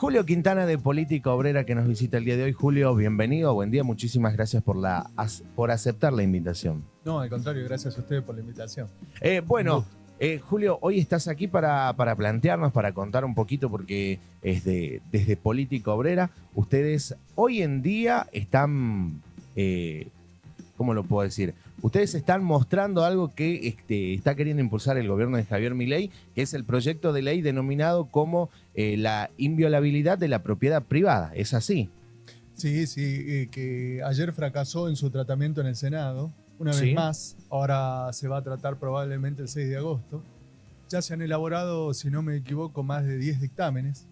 Julio Quintana de Política Obrera que nos visita el día de hoy. Julio, bienvenido, buen día, muchísimas gracias por aceptar la invitación. No, al contrario, gracias a ustedes por la invitación. Bueno, Julio, hoy estás aquí para plantearnos, para contar un poquito, porque desde Política Obrera, ustedes hoy en día están, ¿cómo lo puedo decir? Ustedes están mostrando algo que está queriendo impulsar el gobierno de Javier Milei, que es el proyecto de ley denominado como la inviolabilidad de la propiedad privada. ¿Es así? Sí, que ayer fracasó en su tratamiento en el Senado, una vez más. Ahora se va a tratar probablemente el 6 de agosto. Ya se han elaborado, si no me equivoco, más de 10 dictámenes.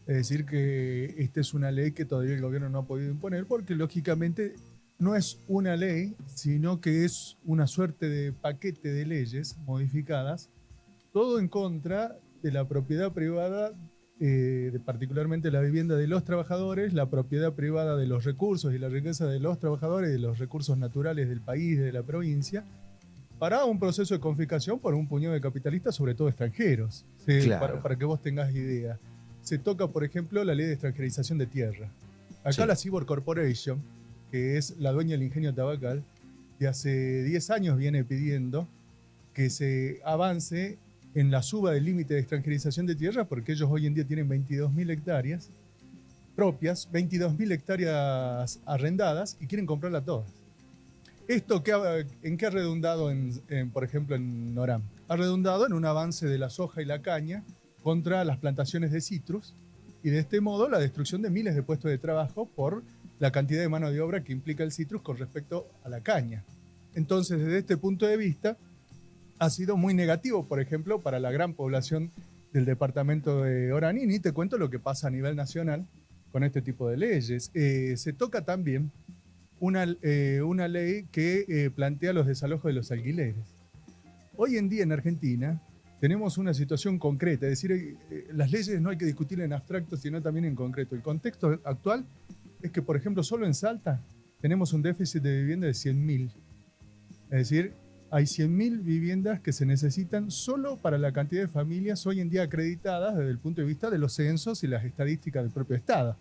Es decir, que esta es una ley que todavía el gobierno no ha podido imponer porque, lógicamente, no es una ley, sino que es una suerte de paquete de leyes modificadas, todo en contra de la propiedad privada, particularmente la vivienda de los trabajadores, la propiedad privada de los recursos y la riqueza de los trabajadores, de los recursos naturales del país, de la provincia, para un proceso de confiscación por un puñado de capitalistas, sobre todo extranjeros. ¿Sí? Claro. Para que vos tengas idea. Se toca, por ejemplo, la ley de extranjerización de tierra. Acá la Cibor Corporation, que es la dueña del ingenio tabacal, de hace 10 años viene pidiendo que se avance en la suba del límite de extranjerización de tierra, porque ellos hoy en día tienen 22.000 hectáreas propias, 22.000 hectáreas arrendadas y quieren comprarlas todas. ¿Esto en qué ha redundado, por ejemplo, en Noram? Ha redundado en un avance de la soja y la caña contra las plantaciones de citrus y de este modo la destrucción de miles de puestos de trabajo por la cantidad de mano de obra que implica el citrus con respecto a la caña. Entonces, desde este punto de vista, ha sido muy negativo, por ejemplo, para la gran población del departamento de Orani. Ni te cuento lo que pasa a nivel nacional con este tipo de leyes. Se toca también una ley que plantea los desalojos de los alquileres. Hoy en día en Argentina tenemos una situación concreta, es decir, las leyes no hay que discutir en abstracto, sino también en concreto. El contexto actual es que, por ejemplo, solo en Salta tenemos un déficit de vivienda de 100.000. Es decir, hay 100.000 viviendas que se necesitan solo para la cantidad de familias hoy en día acreditadas desde el punto de vista de los censos y las estadísticas del propio Estado.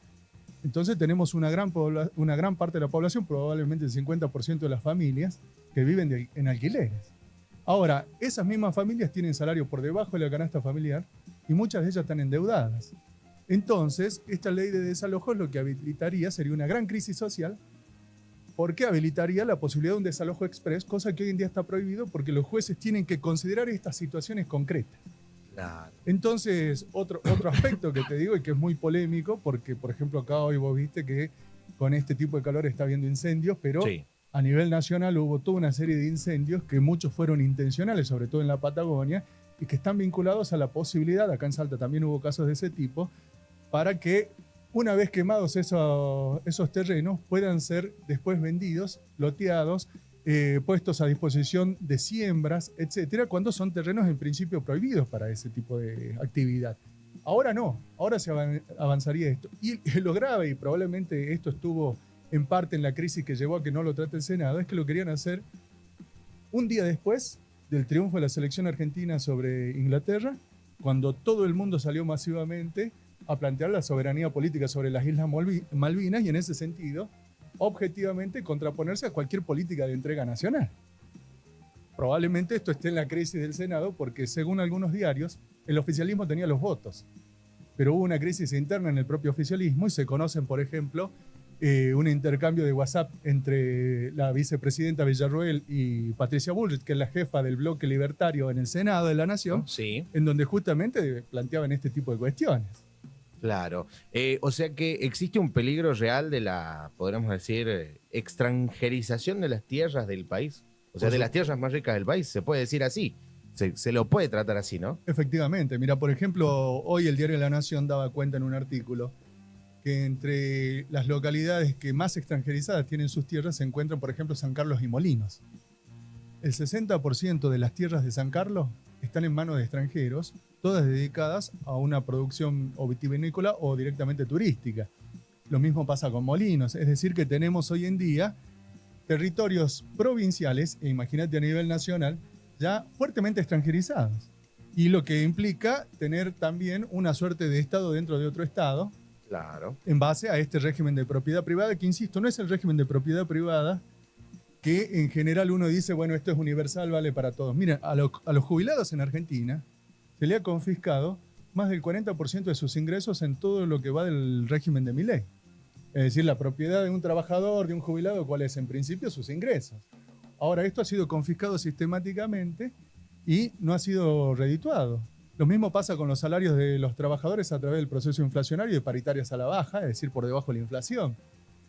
Entonces tenemos una gran parte de la población, probablemente el 50% de las familias, que viven en alquileres. Ahora, esas mismas familias tienen salario por debajo de la canasta familiar y muchas de ellas están endeudadas. Entonces, esta ley de desalojos lo que habilitaría sería una gran crisis social, porque habilitaría la posibilidad de un desalojo express, cosa que hoy en día está prohibido porque los jueces tienen que considerar estas situaciones concretas. Claro. Entonces, otro aspecto que te digo y que es muy polémico, porque, por ejemplo, acá hoy vos viste que con este tipo de calor está habiendo incendios, pero a nivel nacional hubo toda una serie de incendios que muchos fueron intencionales, sobre todo en la Patagonia, y que están vinculados a la posibilidad, acá en Salta también hubo casos de ese tipo, para que una vez quemados esos terrenos puedan ser después vendidos, loteados, puestos a disposición de siembras, etcétera, cuando son terrenos en principio prohibidos para ese tipo de actividad. Ahora no, ahora se avanzaría esto. Y lo grave, y probablemente esto estuvo en parte en la crisis que llevó a que no lo trate el Senado, es que lo querían hacer un día después del triunfo de la selección argentina sobre Inglaterra, cuando todo el mundo salió masivamente a plantear la soberanía política sobre las Islas Malvinas y en ese sentido, objetivamente, contraponerse a cualquier política de entrega nacional. Probablemente esto esté en la crisis del Senado porque, según algunos diarios, el oficialismo tenía los votos, pero hubo una crisis interna en el propio oficialismo y se conocen, por ejemplo, un intercambio de WhatsApp entre la vicepresidenta Villarroel y Patricia Bullrich, que es la jefa del bloque libertario en el Senado de la Nación, en donde justamente planteaban este tipo de cuestiones. Claro. O sea que existe un peligro real de la, podríamos decir, extranjerización de las tierras del país. O sea, de las tierras más ricas del país, se puede decir así. Se lo puede tratar así, ¿no? Efectivamente. Mira, por ejemplo, hoy el diario La Nación daba cuenta en un artículo que entre las localidades que más extranjerizadas tienen sus tierras se encuentran, por ejemplo, San Carlos y Molinos. El 60% de las tierras de San Carlos están en manos de extranjeros, todas dedicadas a una producción o vitivinícola o directamente turística. Lo mismo pasa con Molinos, es decir, que tenemos hoy en día territorios provinciales, e imagínate a nivel nacional, ya fuertemente extranjerizados. Y lo que implica tener también una suerte de Estado dentro de otro Estado, Claro. en base a este régimen de propiedad privada, que insisto, no es el régimen de propiedad privada que en general uno dice, bueno, esto es universal, vale para todos. Miren, a los jubilados en Argentina se le ha confiscado más del 40% de sus ingresos en todo lo que va del régimen de Milei. Es decir, la propiedad de un trabajador, de un jubilado, ¿cuál es? En principio sus ingresos. Ahora, esto ha sido confiscado sistemáticamente y no ha sido redituado. Lo mismo pasa con los salarios de los trabajadores a través del proceso inflacionario y de paritarias a la baja, es decir, por debajo de la inflación.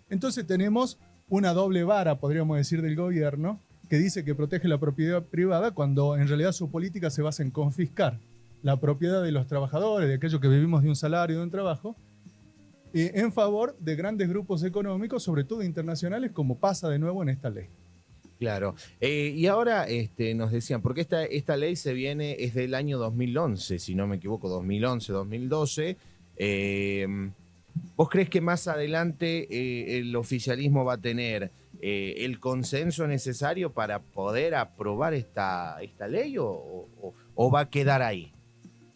Entonces tenemos una doble vara, podríamos decir, del gobierno, que dice que protege la propiedad privada cuando en realidad su política se basa en confiscar la propiedad de los trabajadores, de aquellos que vivimos de un salario, de un trabajo, en favor de grandes grupos económicos, sobre todo internacionales, como pasa de nuevo en esta ley. Claro. Y ahora nos decían, porque esta ley es del año 2011, si no me equivoco, 2011, 2012. ¿Vos crees que más adelante el oficialismo va a tener el consenso necesario para poder aprobar esta ley o va a quedar ahí?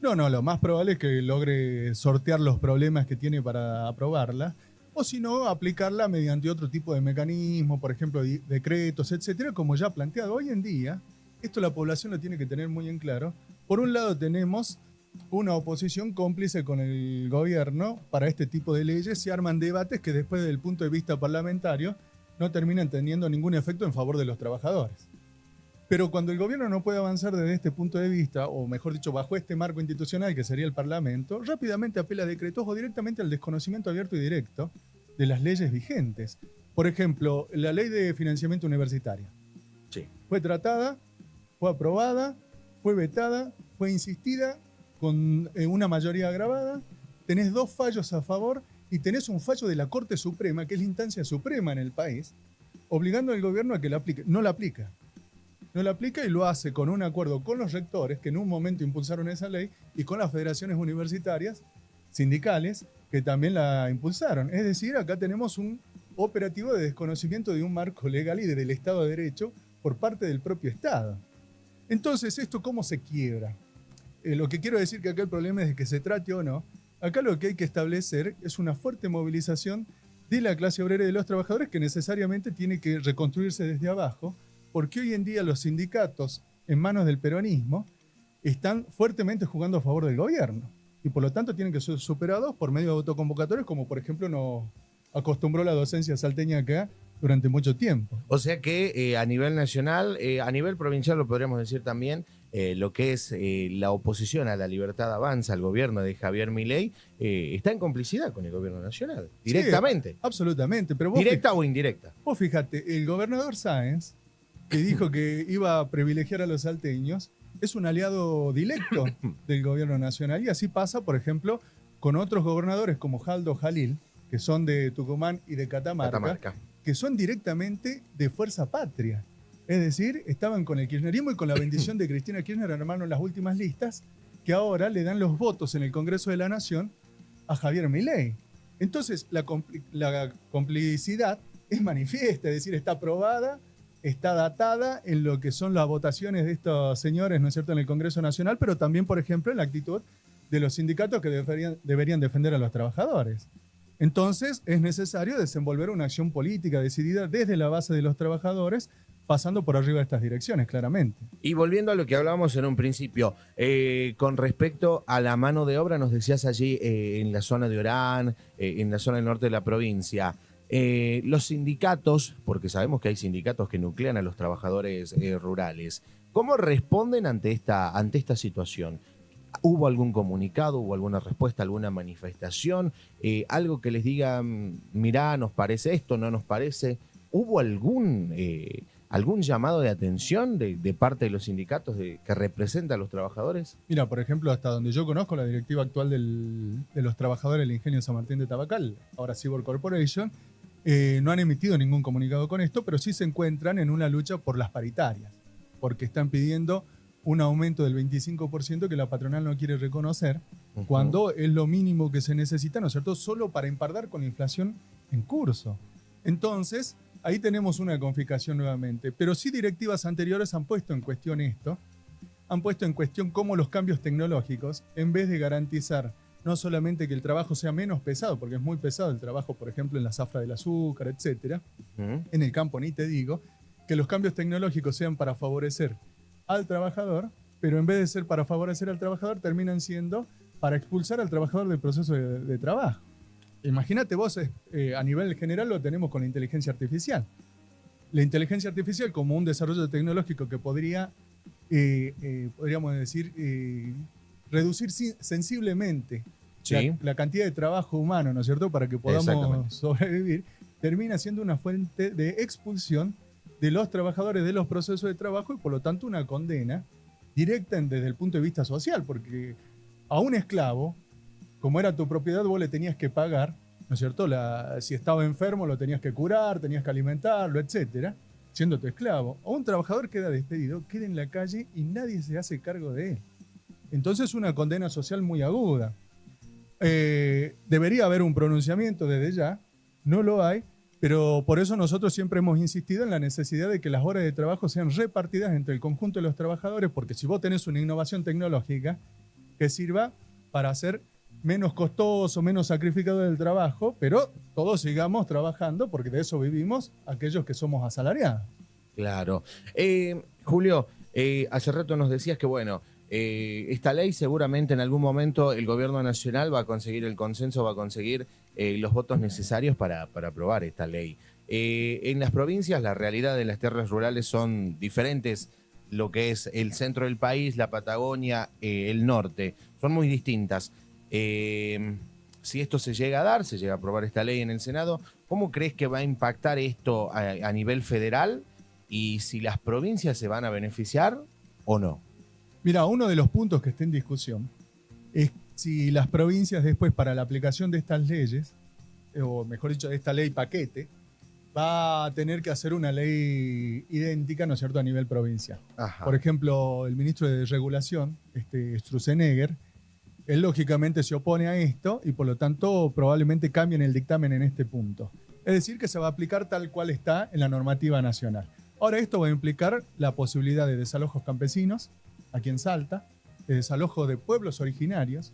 No, lo más probable es que logre sortear los problemas que tiene para aprobarla, o si no, aplicarla mediante otro tipo de mecanismo, por ejemplo, decretos, etcétera, como ya planteado hoy en día. Esto la población lo tiene que tener muy en claro. Por un lado tenemos una oposición cómplice con el gobierno para este tipo de leyes. Se arman debates que después, desde el punto de vista parlamentario, no terminan teniendo ningún efecto en favor de los trabajadores. Pero cuando el gobierno no puede avanzar desde este punto de vista, o mejor dicho, bajo este marco institucional que sería el Parlamento, rápidamente apela a decretos o directamente al desconocimiento abierto y directo de las leyes vigentes. Por ejemplo, la ley de financiamiento universitario. Sí. Fue tratada, fue aprobada, fue vetada, fue insistida con una mayoría agravada. Tenés 2 fallos a favor y tenés un fallo de la Corte Suprema, que es la instancia suprema en el país, obligando al gobierno a que la aplique. No la aplica. No la aplica y lo hace con un acuerdo con los rectores, que en un momento impulsaron esa ley, y con las federaciones universitarias, sindicales, que también la impulsaron. Es decir, acá tenemos un operativo de desconocimiento de un marco legal y del Estado de Derecho por parte del propio Estado. Entonces, ¿esto cómo se quiebra? Lo que quiero decir que acá el problema es de que se trate o no. Acá lo que hay que establecer es una fuerte movilización de la clase obrera y de los trabajadores, que necesariamente tiene que reconstruirse desde abajo, porque hoy en día los sindicatos en manos del peronismo están fuertemente jugando a favor del gobierno y por lo tanto tienen que ser superados por medio de autoconvocatorios, como por ejemplo nos acostumbró la docencia salteña acá durante mucho tiempo. O sea que a nivel nacional, a nivel provincial lo podríamos decir también, lo que es la oposición a la Libertad Avanza, al gobierno de Javier Milei, está en complicidad con el gobierno nacional, directamente. Sí, absolutamente. Pero ¿Directa o indirecta? Vos fíjate, el gobernador Sáenz, que dijo que iba a privilegiar a los salteños, es un aliado directo del gobierno nacional. Y así pasa, por ejemplo, con otros gobernadores como Jaldo Jalil, que son de Tucumán y de Catamarca, que son directamente de Fuerza Patria. Es decir, estaban con el kirchnerismo y con la bendición de Cristina Kirchner, armaron las últimas listas, que ahora le dan los votos en el Congreso de la Nación a Javier Milei. Entonces, la complicidad es manifiesta, es decir, está aprobada, está datada en lo que son las votaciones de estos señores, ¿no es cierto?, en el Congreso Nacional, pero también, por ejemplo, en la actitud de los sindicatos que deberían defender a los trabajadores. Entonces, es necesario desenvolver una acción política decidida desde la base de los trabajadores, pasando por arriba de estas direcciones, claramente. Y volviendo a lo que hablábamos en un principio, con respecto a la mano de obra, nos decías allí en la zona de Orán, en la zona del norte de la provincia, los sindicatos, porque sabemos que hay sindicatos que nuclean a los trabajadores rurales, ¿cómo responden ante esta situación? ¿Hubo algún comunicado, hubo alguna respuesta, alguna manifestación? ¿Algo que les diga, mirá, nos parece esto, no nos parece? ¿Hubo algún llamado de atención de parte de los sindicatos que representan a los trabajadores? Mira, por ejemplo, hasta donde yo conozco, la directiva actual de los trabajadores del Ingenio San Martín de Tabacal, ahora Cibor Corporation, no han emitido ningún comunicado con esto, pero sí se encuentran en una lucha por las paritarias, porque están pidiendo un aumento del 25% que la patronal no quiere reconocer, cuando es lo mínimo que se necesita, ¿no es cierto?, solo para empardar con la inflación en curso. Entonces, ahí tenemos una confiscación nuevamente, pero sí directivas anteriores han puesto en cuestión esto, han puesto en cuestión cómo los cambios tecnológicos, en vez de garantizar no solamente que el trabajo sea menos pesado, porque es muy pesado el trabajo, por ejemplo, en la zafra del azúcar, etcétera. En el campo ni te digo, que los cambios tecnológicos sean para favorecer al trabajador, pero en vez de ser para favorecer al trabajador, terminan siendo para expulsar al trabajador del proceso de trabajo. Imagínate vos, a nivel general lo tenemos con la inteligencia artificial. La inteligencia artificial como un desarrollo tecnológico que podría, podríamos decir, reducir sensiblemente Sí. la cantidad de trabajo humano, ¿no es cierto?, para que podamos sobrevivir, termina siendo una fuente de expulsión de los trabajadores de los procesos de trabajo y por lo tanto una condena directa desde el punto de vista social, porque a un esclavo, como era tu propiedad, vos le tenías que pagar, ¿no es cierto? Si estaba enfermo lo tenías que curar, tenías que alimentarlo, etcétera, siendo tu esclavo. A un trabajador queda despedido, queda en la calle y nadie se hace cargo de él. Entonces una condena social muy aguda. Debería haber un pronunciamiento desde ya, no lo hay, pero por eso nosotros siempre hemos insistido en la necesidad de que las horas de trabajo sean repartidas entre el conjunto de los trabajadores, porque si vos tenés una innovación tecnológica que sirva para hacer menos costoso, menos sacrificado del trabajo, pero todos sigamos trabajando porque de eso vivimos aquellos que somos asalariados. Claro. Julio, hace rato nos decías que, bueno, esta ley seguramente en algún momento el gobierno nacional va a conseguir el consenso, va a conseguir los votos necesarios para aprobar esta ley. En las provincias la realidad de las tierras rurales son diferentes, lo que es el centro del país, la Patagonia, el norte, son muy distintas. Si esto se llega a dar, se llega a aprobar esta ley en el Senado, ¿cómo crees que va a impactar esto a nivel federal? Y si las provincias se van a beneficiar o no. Mira, uno de los puntos que está en discusión es si las provincias después para la aplicación de estas leyes, o mejor dicho, de esta ley paquete, va a tener que hacer una ley idéntica, ¿no es cierto?, a nivel provincial. Ajá. Por ejemplo, el ministro de Regulación, Sturzenegger, él lógicamente se opone a esto y por lo tanto probablemente cambien el dictamen en este punto. Es decir, que se va a aplicar tal cual está en la normativa nacional. Ahora esto va a implicar la posibilidad de desalojos campesinos aquí en Salta, de desalojo de pueblos originarios,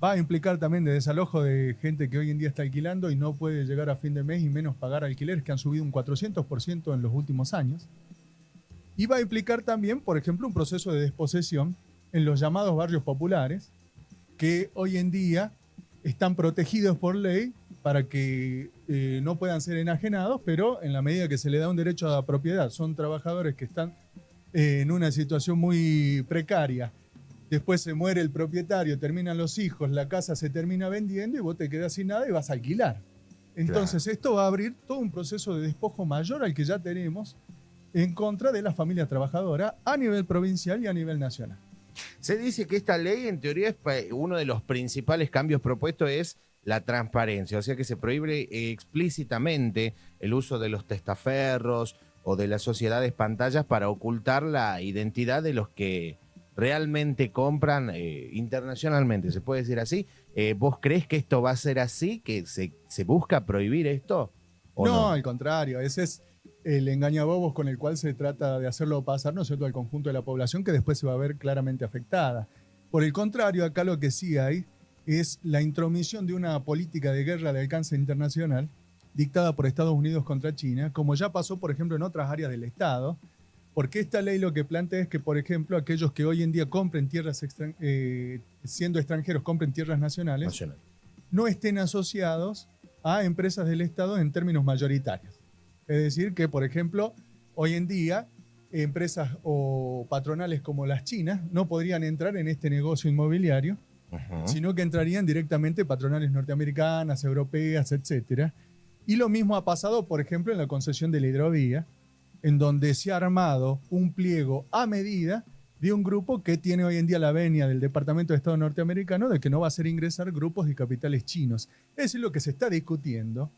va a implicar también de desalojo de gente que hoy en día está alquilando y no puede llegar a fin de mes y menos pagar alquileres que han subido un 400% en los últimos años. Y va a implicar también, por ejemplo, un proceso de desposesión en los llamados barrios populares, que hoy en día están protegidos por ley para que no puedan ser enajenados, pero en la medida que se le da un derecho a la propiedad, son trabajadores que están en una situación muy precaria. Después se muere el propietario, terminan los hijos, la casa se termina vendiendo y vos te quedás sin nada y vas a alquilar. Entonces claro, esto va a abrir todo un proceso de despojo mayor al que ya tenemos en contra de la familia trabajadora a nivel provincial y a nivel nacional. Se dice que esta ley, en teoría, uno de los principales cambios propuestos es la transparencia, o sea que se prohíbe explícitamente el uso de los testaferros o de las sociedades pantallas para ocultar la identidad de los que realmente compran internacionalmente, ¿se puede decir así? ¿Vos crees que esto va a ser así, que se busca prohibir esto? ¿O no, al contrario, ese es el engañabobos con el cual se trata de hacerlo pasar, ¿no es cierto?, al conjunto de la población que después se va a ver claramente afectada. Por el contrario, acá lo que sí hay es la intromisión de una política de guerra de alcance internacional dictada por Estados Unidos contra China, como ya pasó, por ejemplo, en otras áreas del Estado, porque esta ley lo que plantea es que, por ejemplo, aquellos que hoy en día compren tierras, siendo extranjeros, compren tierras nacionales, no estén asociados a empresas del Estado en términos mayoritarios. Es decir, que, por ejemplo, hoy en día, empresas o patronales como las chinas no podrían entrar en este negocio inmobiliario, sino que entrarían directamente patronales norteamericanas, europeas, etcétera. Y lo mismo ha pasado, por ejemplo, en la concesión de la hidrovía, en donde se ha armado un pliego a medida de un grupo que tiene hoy en día la venia del Departamento de Estado norteamericano de que no va a hacer ingresar grupos de capitales chinos. Es decir, lo que se está discutiendo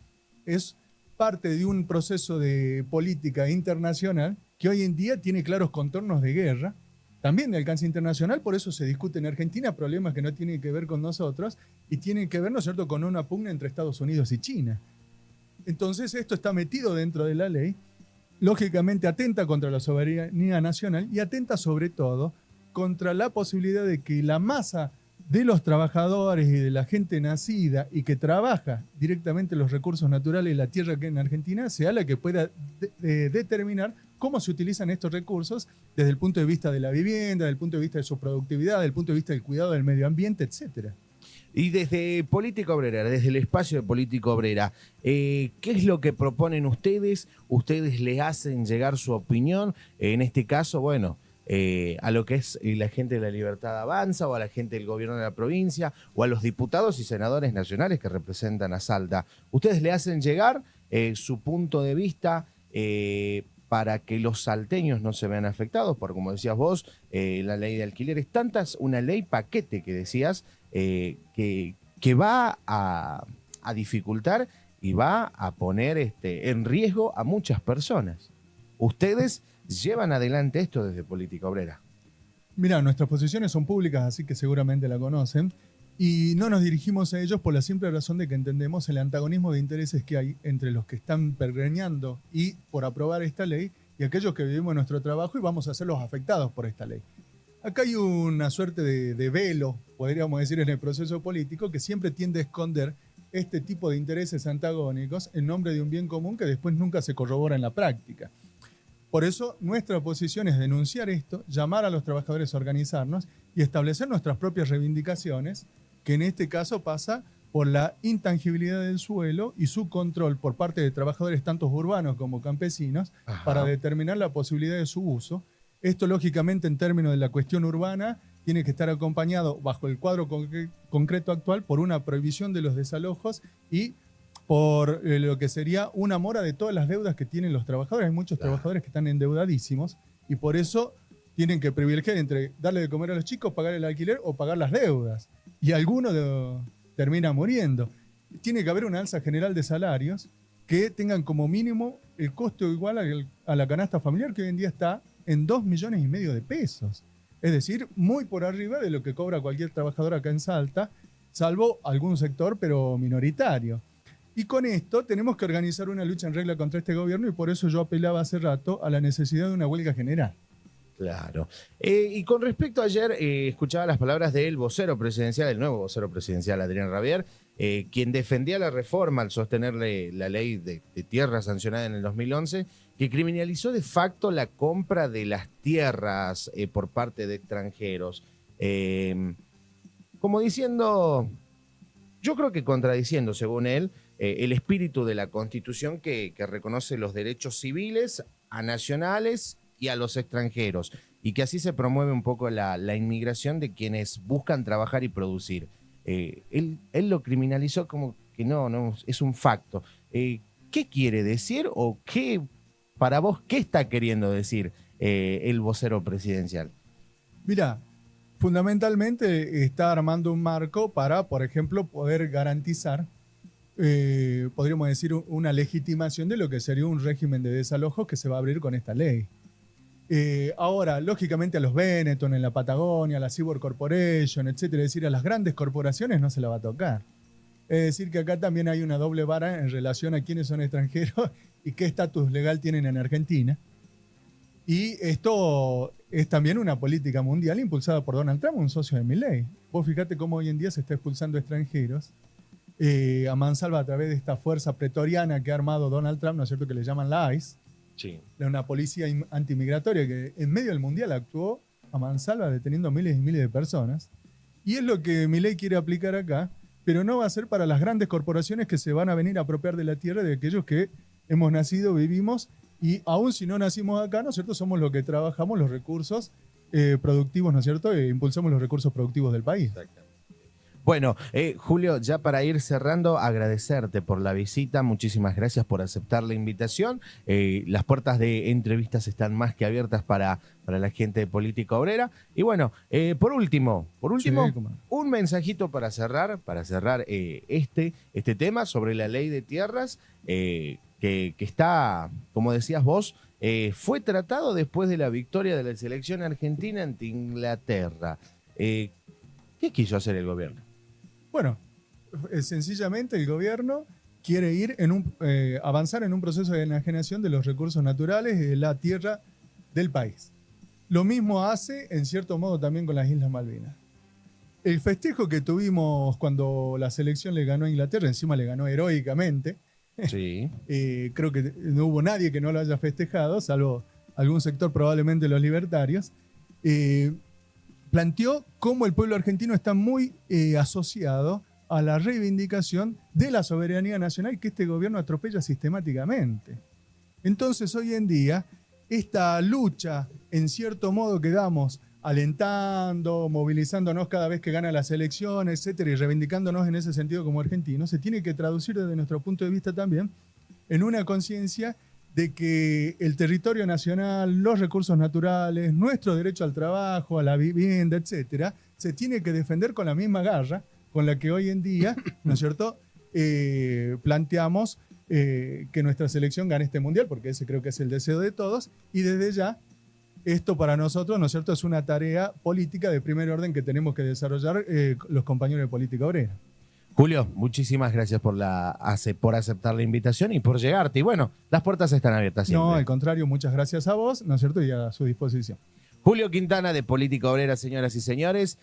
es parte de un proceso de política internacional que hoy en día tiene claros contornos de guerra, también de alcance internacional, por eso se discute en Argentina problemas que no tienen que ver con nosotros y tienen que ver, ¿no es cierto?, con una pugna entre Estados Unidos y China. Entonces esto está metido dentro de la ley, lógicamente atenta contra la soberanía nacional y atenta sobre todo contra la posibilidad de que la masa de los trabajadores y de la gente nacida y que trabaja directamente los recursos naturales de la tierra que en Argentina sea la que pueda determinar cómo se utilizan estos recursos desde el punto de vista de la vivienda, desde el punto de vista de su productividad, desde el punto de vista del cuidado del medio ambiente, etcétera. Y desde Política Obrera, desde el espacio de Política Obrera, ¿qué es lo que proponen ustedes? ¿Ustedes les hacen llegar su opinión? En este caso, bueno, a lo que es la gente de la Libertad Avanza o a la gente del gobierno de la provincia o a los diputados y senadores nacionales que representan a Salta. ¿Ustedes le hacen llegar su punto de vista para que los salteños no se vean afectados por, como decías vos, la ley de alquileres? Una ley paquete que decías que va a dificultar y va a poner en riesgo a muchas personas. ¿Ustedes llevan adelante esto desde Política Obrera? Mira, nuestras posiciones son públicas, así que seguramente la conocen. Y no nos dirigimos a ellos por la simple razón de que entendemos el antagonismo de intereses que hay entre los que están pergeñando y por aprobar esta ley y aquellos que vivimos nuestro trabajo y vamos a ser los afectados por esta ley. Acá hay una suerte de velo, podríamos decir, en el proceso político que siempre tiende a esconder este tipo de intereses antagónicos en nombre de un bien común que después nunca se corrobora en la práctica. Por eso nuestra posición es denunciar esto, llamar a los trabajadores a organizarnos y establecer nuestras propias reivindicaciones, que en este caso pasa por la intangibilidad del suelo y su control por parte de trabajadores tanto urbanos como campesinos. Ajá. Para determinar la posibilidad de su uso. Esto, lógicamente, en términos de la cuestión urbana, tiene que estar acompañado, bajo el cuadro concreto actual, por una prohibición de los desalojos y por lo que sería una mora de todas las deudas que tienen los trabajadores. Hay muchos trabajadores que están endeudadísimos y por eso tienen que privilegiar entre darle de comer a los chicos, pagar el alquiler o pagar las deudas. Y alguno termina muriendo. Tiene que haber una alza general de salarios que tengan como mínimo el costo igual a la canasta familiar, que hoy en día está en 2,5 millones de pesos. Es decir, muy por arriba de lo que cobra cualquier trabajador acá en Salta, salvo algún sector, pero minoritario. Y con esto tenemos que organizar una lucha en regla contra este gobierno y por eso yo apelaba hace rato a la necesidad de una huelga general. Claro. Y con respecto a ayer, escuchaba las palabras del vocero presidencial, el nuevo vocero presidencial, Adrián Rabier, quien defendía la reforma al sostenerle la ley de tierras sancionada en el 2011, que criminalizó de facto la compra de las tierras por parte de extranjeros. Como diciendo, yo creo que contradiciendo, según él, el espíritu de la Constitución que reconoce los derechos civiles a nacionales y a los extranjeros, y que así se promueve un poco la inmigración de quienes buscan trabajar y producir. Él lo criminalizó como que no, es un facto. ¿Qué quiere decir o qué, para vos, qué está queriendo decir el vocero presidencial? Mira, fundamentalmente está armando un marco para, por ejemplo, poder garantizar, podríamos decir, una legitimación de lo que sería un régimen de desalojos que se va a abrir con esta ley. Ahora, lógicamente a los Benetton en la Patagonia, a la Seaboard Corporation, etcétera, es decir, a las grandes corporaciones no se la va a tocar. Es decir, que acá también hay una doble vara en relación a quiénes son extranjeros y qué estatus legal tienen en Argentina. Y esto es también una política mundial impulsada por Donald Trump, un socio de Milei. Vos fíjate cómo hoy en día se está expulsando extranjeros a mansalva a través de esta fuerza pretoriana que ha armado Donald Trump, ¿no es cierto?, que le llaman la ICE. Sí. Una policía antimigratoria que en medio del mundial actuó a mansalva deteniendo miles y miles de personas. Y es lo que Milei quiere aplicar acá, pero no va a ser para las grandes corporaciones que se van a venir a apropiar de la tierra de aquellos que hemos nacido, vivimos, y aún si no nacimos acá, ¿no es cierto?, somos los que trabajamos los recursos productivos, ¿no es cierto?, e impulsamos los recursos productivos del país. Exactamente. Bueno, Julio, ya para ir cerrando, agradecerte por la visita, muchísimas gracias por aceptar la invitación. Las puertas de entrevistas están más que abiertas para la gente de Política Obrera. Y bueno, por último, sí, un mensajito para cerrar este tema sobre la ley de tierras, que está, como decías vos, fue tratado después de la victoria de la selección argentina ante Inglaterra. ¿Qué quiso hacer el gobierno? Bueno, sencillamente el gobierno quiere ir avanzar en un proceso de enajenación de los recursos naturales y de la tierra del país. Lo mismo hace, en cierto modo, también con las Islas Malvinas. El festejo que tuvimos cuando la selección le ganó a Inglaterra, encima le ganó heroicamente. Sí. Creo que no hubo nadie que no lo haya festejado, salvo algún sector, probablemente los libertarios. Planteó cómo el pueblo argentino está muy asociado a la reivindicación de la soberanía nacional que este gobierno atropella sistemáticamente. Entonces, hoy en día, esta lucha, en cierto modo, que damos alentando, movilizándonos cada vez que gana las elecciones, etcétera, y reivindicándonos en ese sentido como argentinos, se tiene que traducir desde nuestro punto de vista también en una conciencia de que el territorio nacional, los recursos naturales, nuestro derecho al trabajo, a la vivienda, etcétera, se tiene que defender con la misma garra con la que hoy en día, ¿no es cierto?, planteamos que nuestra selección gane este mundial, porque ese creo que es el deseo de todos, y desde ya esto para nosotros, ¿no es cierto?, es una tarea política de primer orden que tenemos que desarrollar los compañeros de política obrera. Julio, muchísimas gracias por aceptar la invitación y por llegarte. Y bueno, las puertas están abiertas siempre. No, al contrario, muchas gracias a vos, ¿no es cierto?, y a su disposición. Julio Quintana de Política Obrera, señoras y señores.